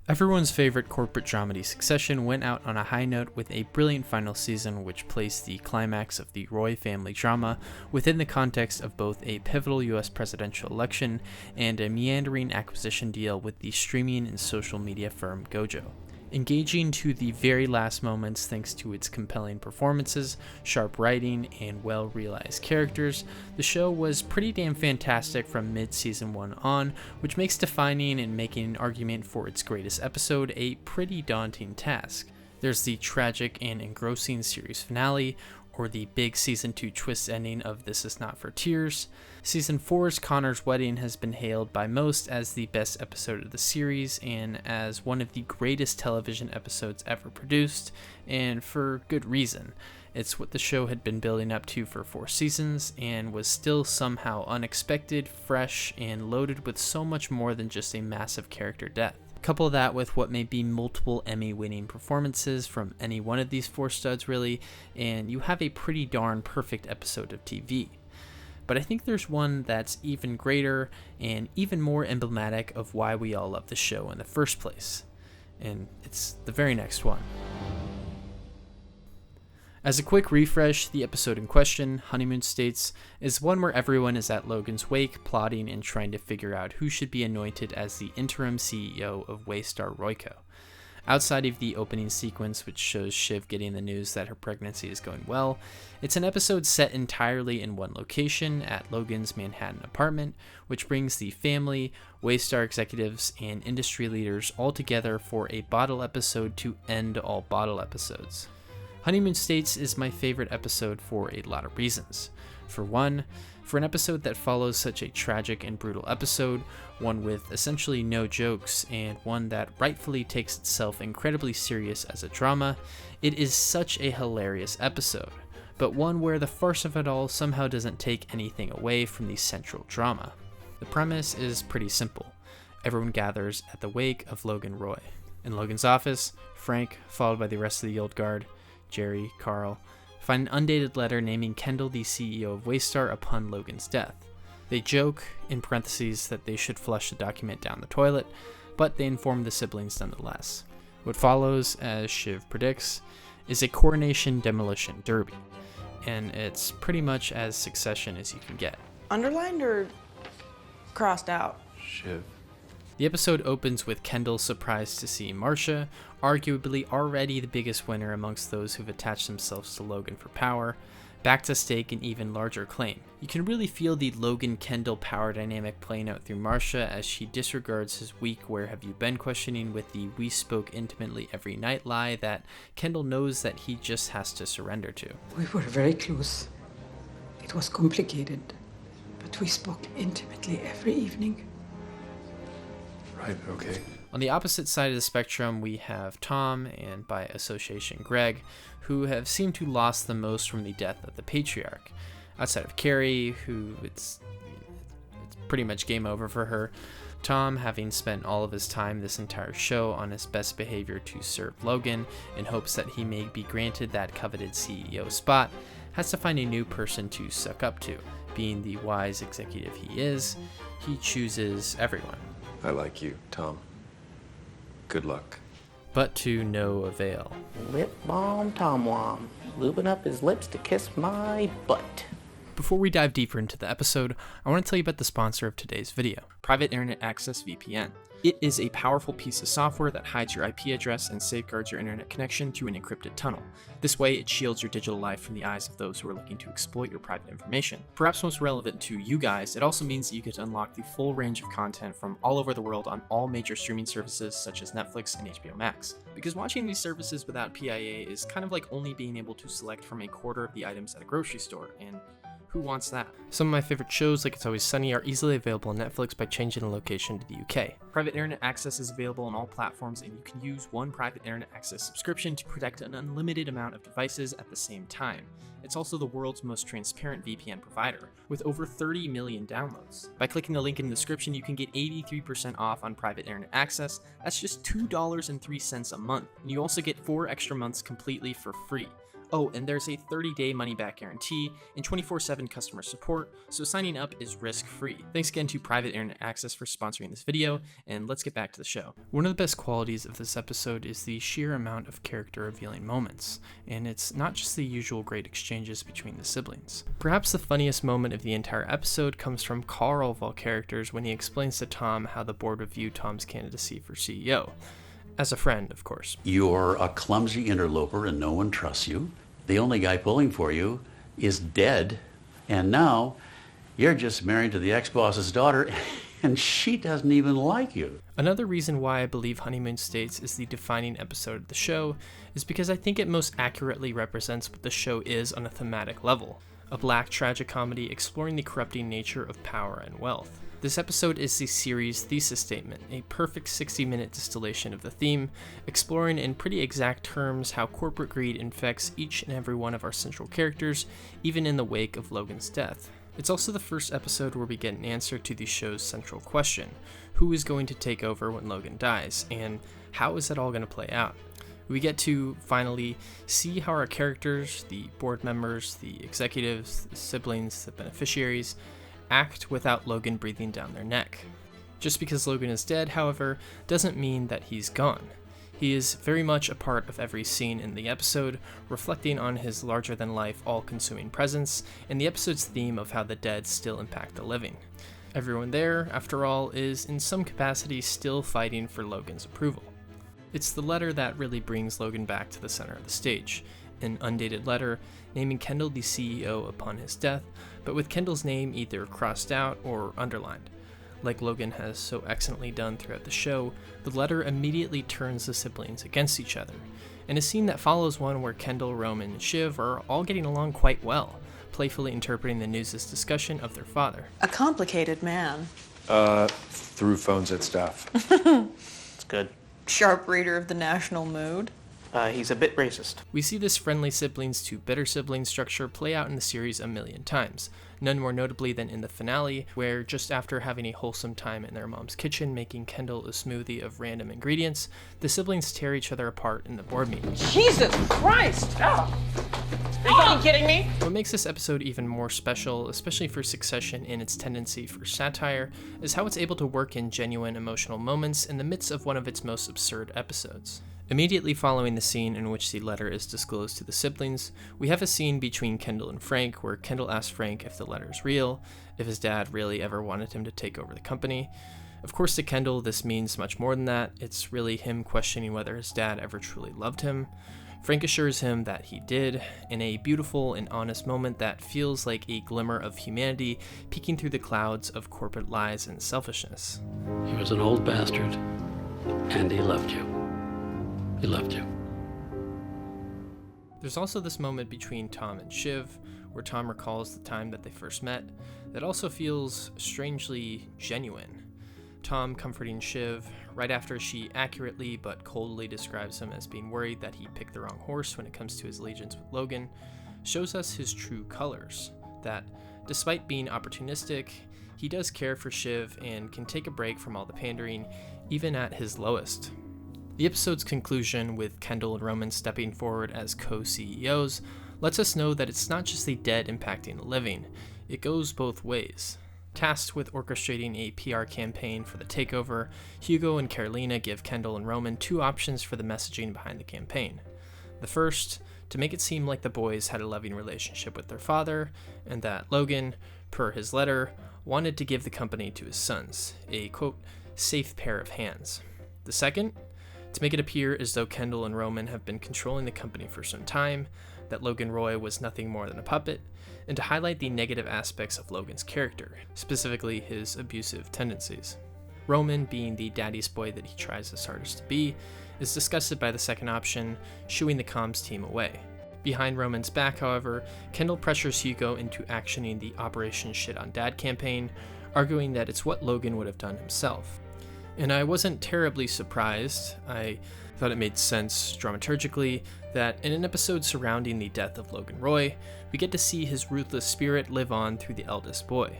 Everyone's favorite corporate dramedy Succession went out on a high note with a brilliant final season which placed the climax of the Roy family drama within the context of both a pivotal US presidential election and a meandering acquisition deal with the streaming and social media firm Gojo. Engaging to the very last moments thanks to its compelling performances, sharp writing, and well-realized characters, the show was pretty damn fantastic from mid-season 1 on, which makes defining and making an argument for its greatest episode a pretty daunting task. There's the tragic and engrossing series finale, or the big Season 2 twist ending of This Is Not for Tears. Season 4's Connor's Wedding has been hailed by most as the best episode of the series and as one of the greatest television episodes ever produced, and for good reason. It's what the show had been building up to for 4 seasons and was still somehow unexpected, fresh, and loaded with so much more than just a massive character death. Couple that with what may be multiple Emmy-winning performances from any one of these 4 studs really, and you have a pretty darn perfect episode of TV. But I think there's one that's even greater and even more emblematic of why we all love the show in the first place. And it's the very next one. As a quick refresh, the episode in question, Honeymoon States, is one where everyone is at Logan's wake, plotting and trying to figure out who should be anointed as the interim CEO of Waystar Royco. Outside of the opening sequence, which shows Shiv getting the news that her pregnancy is going well, it's an episode set entirely in one location at Logan's Manhattan apartment, which brings the family, Waystar executives, and industry leaders all together for a bottle episode to end all bottle episodes. Honeymoon States is my favorite episode for a lot of reasons. For one, for an episode that follows such a tragic and brutal episode, one with essentially no jokes, and one that rightfully takes itself incredibly serious as a drama, it is such a hilarious episode, but one where the farce of it all somehow doesn't take anything away from the central drama. The premise is pretty simple. Everyone gathers at the wake of Logan Roy. In Logan's office, Frank, followed by the rest of the old guard, Jerry, Carl, find an undated letter naming Kendall the CEO of Waystar upon Logan's death. They joke, in parentheses, that they should flush the document down the toilet, but they inform the siblings nonetheless. What follows, as Shiv predicts, is a coronation demolition derby, and it's pretty much as Succession as you can get. Underlined or crossed out? Shiv. The episode opens with Kendall surprised to see Marcia, arguably already the biggest winner amongst those who've attached themselves to Logan for power, back to stake an even larger claim. You can really feel the Logan-Kendall power dynamic playing out through Marcia as she disregards his weak "where have you been" questioning with the "we spoke intimately every night" lie that Kendall knows that he just has to surrender to. We were very close. It was complicated, but we spoke intimately every evening. Right, okay. On the opposite side of the spectrum, we have Tom, and by association Greg, who have seemed to lost the most from the death of the patriarch. Outside of Carrie, who it's pretty much game over for her, Tom, having spent all of his time this entire show on his best behavior to serve Logan in hopes that he may be granted that coveted CEO spot, has to find a new person to suck up to. Being the wise executive he is, he chooses everyone. I like you, Tom. Good luck. But to no avail. Lip balm Tom Wom, lubing up his lips to kiss my butt. Before we dive deeper into the episode, I want to tell you about the sponsor of today's video, Private Internet Access VPN. It is a powerful piece of software that hides your IP address and safeguards your internet connection through an encrypted tunnel. This way, it shields your digital life from the eyes of those who are looking to exploit your private information. Perhaps most relevant to you guys, it also means that you get to unlock the full range of content from all over the world on all major streaming services such as Netflix and HBO Max. Because watching these services without PIA is kind of like only being able to select from a quarter of the items at a grocery store, and who wants that? Some of my favorite shows, like It's Always Sunny, are easily available on Netflix by changing the location to the UK. Private Internet Access is available on all platforms, and you can use one Private Internet Access subscription to protect an unlimited amount of devices at the same time. It's also the world's most transparent VPN provider, with over 30 million downloads. By clicking the link in the description, you can get 83% off on Private Internet Access. That's just $2.03 a month, and you also get 4 extra months completely for free. Oh, and there's a 30-day money-back guarantee and 24/7 customer support, so signing up is risk-free. Thanks again to Private Internet Access for sponsoring this video, and let's get back to the show. One of the best qualities of this episode is the sheer amount of character-revealing moments, and it's not just the usual great exchanges between the siblings. Perhaps the funniest moment of the entire episode comes from Carl of all characters when he explains to Tom how the board would view Tom's candidacy for CEO. As a friend, of course. You're a clumsy interloper and no one trusts you. The only guy pulling for you is dead. And now you're just married to the ex-boss's daughter and she doesn't even like you. Another reason why I believe Honeymoon States is the defining episode of the show is because I think it most accurately represents what the show is on a thematic level. A black tragicomedy exploring the corrupting nature of power and wealth. This episode is the series' thesis statement, a perfect 60-minute distillation of the theme, exploring in pretty exact terms how corporate greed infects each and every one of our central characters, even in the wake of Logan's death. It's also the first episode where we get an answer to the show's central question: who is going to take over when Logan dies, and how is that all going to play out? We get to finally see how our characters, the board members, the executives, the siblings, the beneficiaries, act without Logan breathing down their neck. Just because Logan is dead, however, doesn't mean that he's gone. He is very much a part of every scene in the episode, reflecting on his larger-than-life, all-consuming presence, and the episode's theme of how the dead still impact the living. Everyone there, after all, is in some capacity still fighting for Logan's approval. It's the letter that really brings Logan back to the center of the stage. An undated letter naming Kendall the CEO upon his death, but with Kendall's name either crossed out or underlined. Like Logan has so excellently done throughout the show, the letter immediately turns the siblings against each other, and a scene that follows one where Kendall, Roman, and Shiv are all getting along quite well, playfully interpreting the news' discussion of their father. A complicated man. Through phones at stuff. It's good. Sharp reader of the national mood. He's a bit racist. We see this friendly siblings to bitter siblings structure play out in the series a million times, none more notably than in the finale, where just after having a wholesome time in their mom's kitchen making Kendall a smoothie of random ingredients, the siblings tear each other apart in the board meeting. Jesus Christ! Oh. Are you fucking kidding me? What makes this episode even more special, especially for Succession and its tendency for satire, is how it's able to work in genuine emotional moments in the midst of one of its most absurd episodes. Immediately following the scene in which the letter is disclosed to the siblings, we have a scene between Kendall and Frank where Kendall asks Frank if the letter is real, if his dad really ever wanted him to take over the company. Of course, to Kendall, this means much more than that. It's really him questioning whether his dad ever truly loved him. Frank assures him that he did, in a beautiful and honest moment that feels like a glimmer of humanity peeking through the clouds of corporate lies and selfishness. He was an old bastard, and he loved you. He loved you. There's also this moment between Tom and Shiv, where Tom recalls the time that they first met, that also feels strangely genuine. Tom comforting Shiv right after she accurately but coldly describes him as being worried that he picked the wrong horse when it comes to his allegiance with Logan, shows us his true colors, that despite being opportunistic, he does care for Shiv and can take a break from all the pandering, even at his lowest. The episode's conclusion, with Kendall and Roman stepping forward as co-CEOs, lets us know that it's not just the dead impacting the living, it goes both ways. Tasked with orchestrating a PR campaign for the takeover, Hugo and Carolina give Kendall and Roman two options for the messaging behind the campaign. The first, to make it seem like the boys had a loving relationship with their father, and that Logan, per his letter, wanted to give the company to his sons, a, quote, safe pair of hands. The second, to make it appear as though Kendall and Roman have been controlling the company for some time, that Logan Roy was nothing more than a puppet, and to highlight the negative aspects of Logan's character, specifically his abusive tendencies. Roman, being the daddy's boy that he tries his hardest to be, is disgusted by the second option, shooing the comms team away. Behind Roman's back, however, Kendall pressures Hugo into actioning the Operation Shit on Dad campaign, arguing that it's what Logan would have done himself. And I wasn't terribly surprised. I thought it made sense dramaturgically that in an episode surrounding the death of Logan Roy, we get to see his ruthless spirit live on through the eldest boy.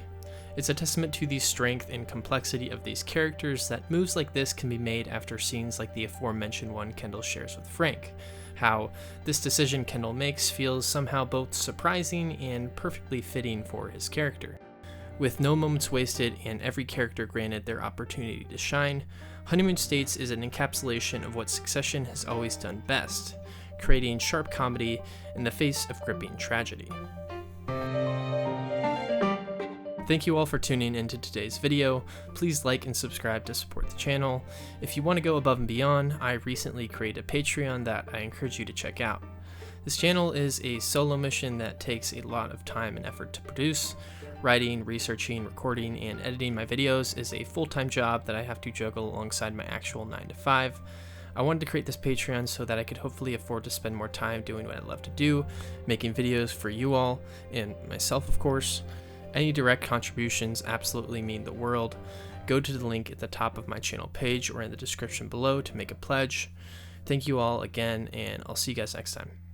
It's a testament to the strength and complexity of these characters that moves like this can be made after scenes like the aforementioned one Kendall shares with Frank, how this decision Kendall makes feels somehow both surprising and perfectly fitting for his character. With no moments wasted and every character granted their opportunity to shine, Honeymoon States is an encapsulation of what Succession has always done best, creating sharp comedy in the face of gripping tragedy. Thank you all for tuning into today's video. Please like and subscribe to support the channel. If you want to go above and beyond, I recently created a Patreon that I encourage you to check out. This channel is a solo mission that takes a lot of time and effort to produce. Writing, researching, recording, and editing my videos is a full-time job that I have to juggle alongside my actual 9-to-5. I wanted to create this Patreon so that I could hopefully afford to spend more time doing what I love to do, making videos for you all, and myself of course. Any direct contributions absolutely mean the world. Go to the link at the top of my channel page or in the description below to make a pledge. Thank you all again, and I'll see you guys next time.